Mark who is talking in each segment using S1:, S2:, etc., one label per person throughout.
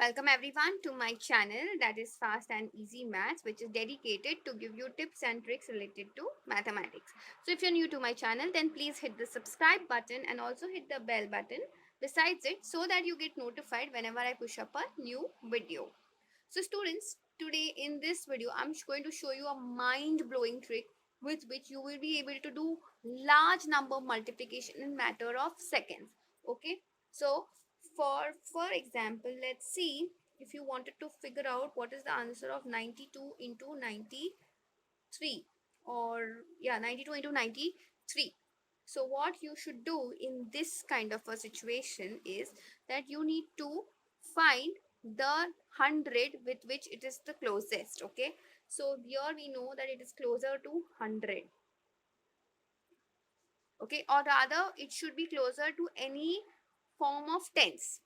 S1: Welcome everyone to my channel, that is Fast and Easy Maths, which is dedicated to give you tips and tricks related to mathematics. So if you're new to my channel, then please hit the subscribe button and also hit the bell button besides it, so that you get notified whenever I push up a new video. So students, today in this video I'm going to show you a mind-blowing trick with which you will be able to do large number multiplication in matter of seconds. Okay, so for example, let's see, if you wanted to figure out what is the answer of 92 into 93, or yeah, 92 into 93. So what you should do in this kind of a situation is that you need to find the 100 with which it is the closest. Okay, so here we know that it is closer to 100. Okay, or rather it should be closer to any form of tens,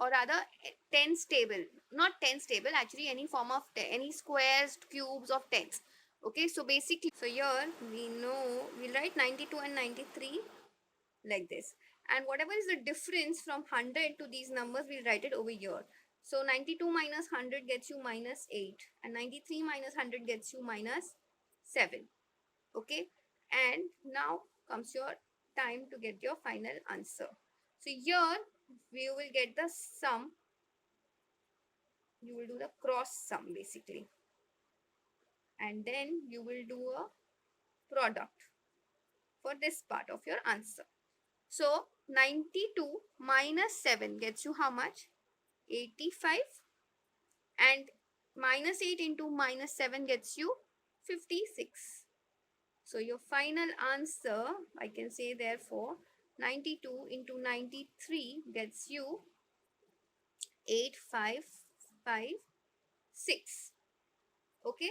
S1: or rather tens table, not tens table, actually any form of any squares, cubes of tens. Okay, so basically, so here we know we'll write 92 and 93 like this, and whatever is the difference from 100 to these numbers, we'll write it over here. So 92 minus 100 gets you minus 8, and 93 minus 100 gets you minus 7. Okay, and now comes your time to get your final answer. So here we will get the sum, you will do the cross sum basically, and then you will do a product for this part of your answer. So 92 minus 7 gets you how much? 85, and minus 8 into minus 7 gets you 56. So your final answer, I can say therefore 92 into 93 gets you 8556. Okay,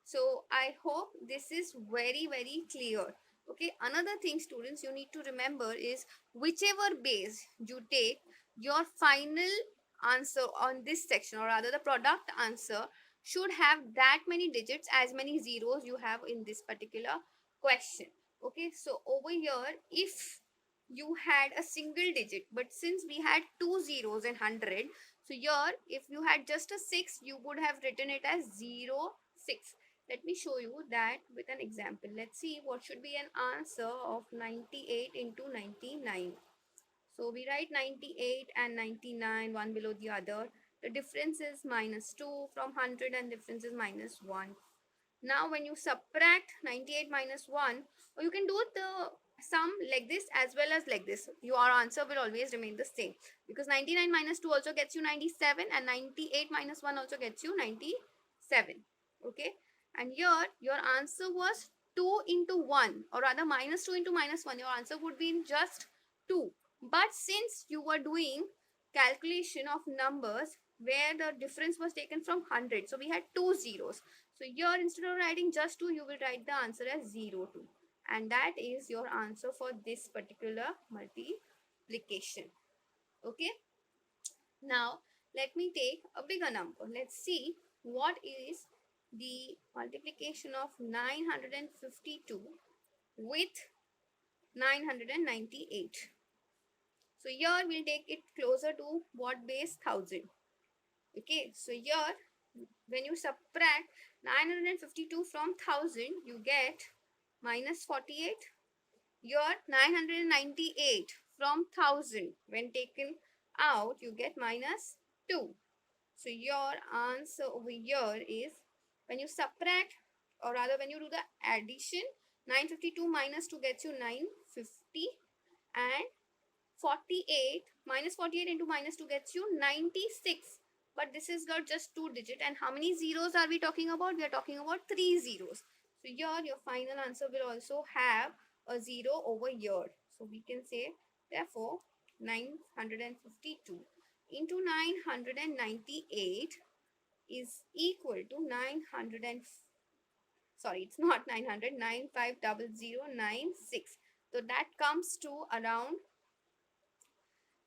S1: so I hope this is very clear. Okay, another thing students you need to remember is whichever base you take, your final answer on this section, or rather the product answer, should have that many digits as many zeros you have in this particular question. Okay, so over here, if you had a single digit, but since we had two zeros in 100, so here if you had just a 6, you would have written it as 06. Let me show you that with an example. Let's see what should be an answer of 98 into 99. So we write 98 and 99 one below the other. The difference is minus 2 from 100, and difference is minus 1. Now when you subtract 98 minus 1, or you can do the sum like this as well as like this, your answer will always remain the same, because 99 minus 2 also gets you 97, and 98 minus 1 also gets you 97. Okay, and here your answer was 2 into 1, or rather minus 2 into minus 1, your answer would be in just 2. But since you were doing calculation of numbers where the difference was taken from 100, so we had two zeros. So here instead of writing just 2, you will write the answer as 0, 2. And that is your answer for this particular multiplication. Okay. Now let me take a bigger number. Let's see what is the multiplication of 952 with 998. So here we'll take it closer to what base? 1000. Okay, so here when you subtract 952 from 1000, you get minus 48. Your 998 from 1000, when taken out, you get minus 2. So your answer over here is, when you subtract, or rather when you do the addition, 952 minus 2 gets you 950, and 48 minus 48 into minus 2 gets you 96. But this is got just two digit, and how many zeros are we talking about? We are talking about three zeros. So here your final answer will also have a 0 over here. So we can say therefore 952 into 998 is equal to 900 and, sorry, it's not 900, 950096. So that comes to around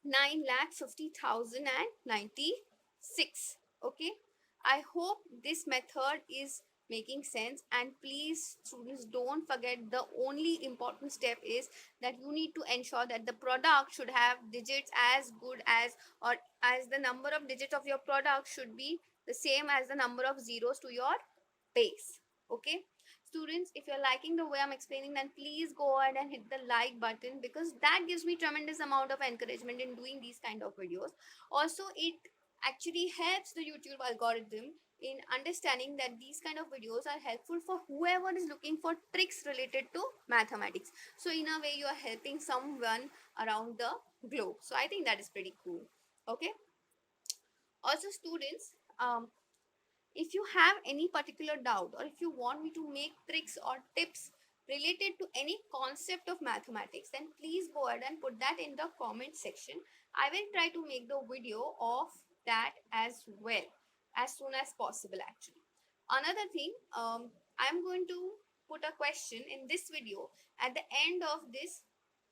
S1: 9,50,096. Okay, I hope this method is making sense? And please students, don't forget, the only important step is that you need to ensure that the product should have digits as good as, or as the number of digits of your product should be the same as the number of zeros to your base. Okay students, if you're liking the way I'm explaining, then please go ahead and hit the like button, because that gives me tremendous amount of encouragement in doing these kind of videos. Also, it actually helps the YouTube algorithm in understanding that these kind of videos are helpful for whoever is looking for tricks related to mathematics. So in a way, you are helping someone around the globe. So I think that is pretty cool. Okay also students, if you have any particular doubt, or if you want me to make tricks or tips related to any concept of mathematics, then please go ahead and put that in the comment section. I will try to make the video of that as well, as soon as possible actually. Another thing, I'm going to put a question in this video at the end of this,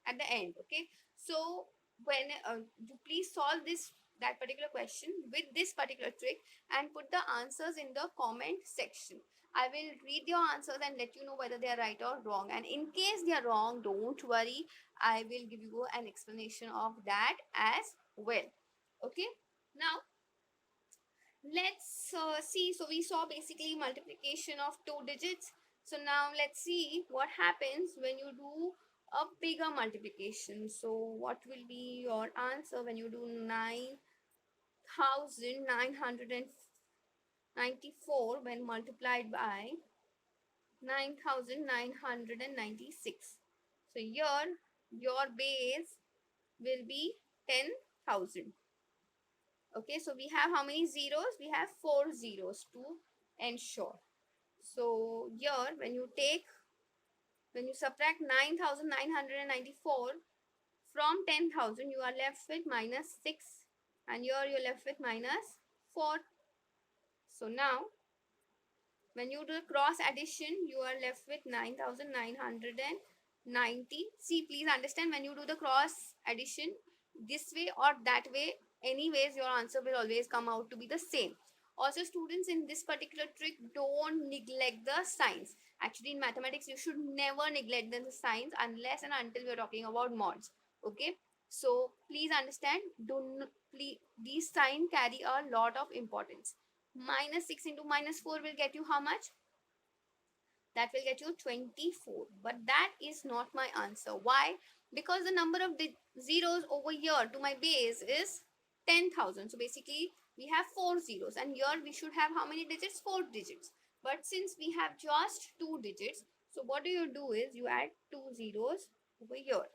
S1: at the end. Okay so when you please solve this, that particular question with this particular trick, and put the answers in the comment section. I will read your answers and let you know whether they are right or wrong. And in case they are wrong, don't worry. I will give you an explanation of that as well. Okay. Now, let's see. So we saw basically multiplication of two digits. So now let's see what happens when you do a bigger multiplication. So what will be your answer when you do 9,994 when multiplied by 9,996? So here your base will be 10,000. Okay, so we have how many zeros? We have 4 zeros to ensure. So here when you subtract 9,994 from 10,000, you are left with minus 6, and here you're left with minus 4. So now when you do cross addition, you are left with 9,990. See, please understand, when you do the cross addition this way or that way, anyways, your answer will always come out to be the same. Also, students, in this particular trick, don't neglect the signs. Actually, in mathematics, you should never neglect the signs unless and until we're talking about mods. Okay. So please understand, don't please, these signs carry a lot of importance. Minus 6 into minus 4 will get you how much? That will get you 24. But that is not my answer. Why? Because the number of zeros over here to my base is 10,000. So basically we have 4 zeros, and here we should have how many digits? 4 digits. But since we have just 2 digits, so what do? You add 2 zeros over here.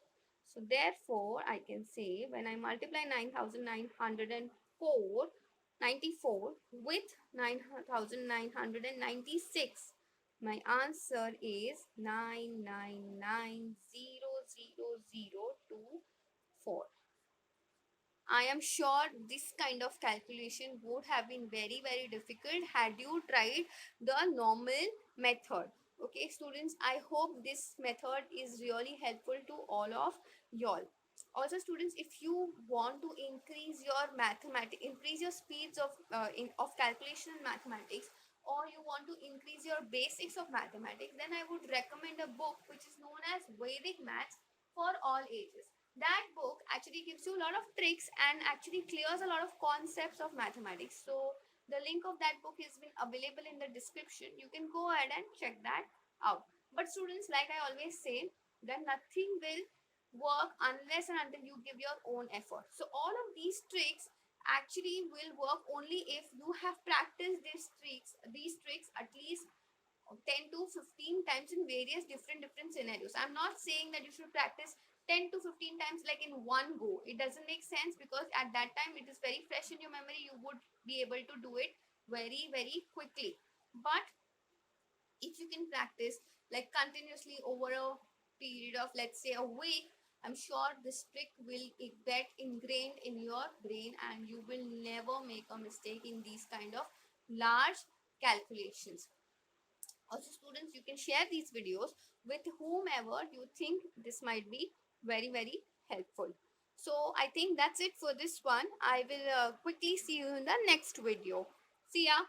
S1: So therefore I can say, when I multiply 9,904 94 with 9,996, my answer is 999,000,024. I am sure this kind of calculation would have been very, very difficult had you tried the normal method. Okay, students, I hope this method is really helpful to all of y'all. Also, students, if you want to increase your increase your speeds of calculation in mathematics, or you want to increase your basics of mathematics, then I would recommend a book which is known as Vedic Maths for All Ages. That book actually gives you a lot of tricks and actually clears a lot of concepts of mathematics. So the link of that book has been available in the description. You can go ahead and check that out. But students, like I always say, that nothing will work unless and until you give your own effort. So all of these tricks actually will work only if you have practiced these tricks at least 10 to 15 times in various different scenarios. I'm not saying that you should practice 10 to 15 times like in one go. It doesn't make sense, because at that time it is very fresh in your memory. You would be able to do it very, very quickly. But if you can practice like continuously over a period of, let's say, a week, I'm sure this trick will get ingrained in your brain, and you will never make a mistake in these kind of large calculations. Also, students, you can share these videos with whomever you think this might be very, very helpful. So I think that's it for this one. I will quickly see you in the next video. See ya.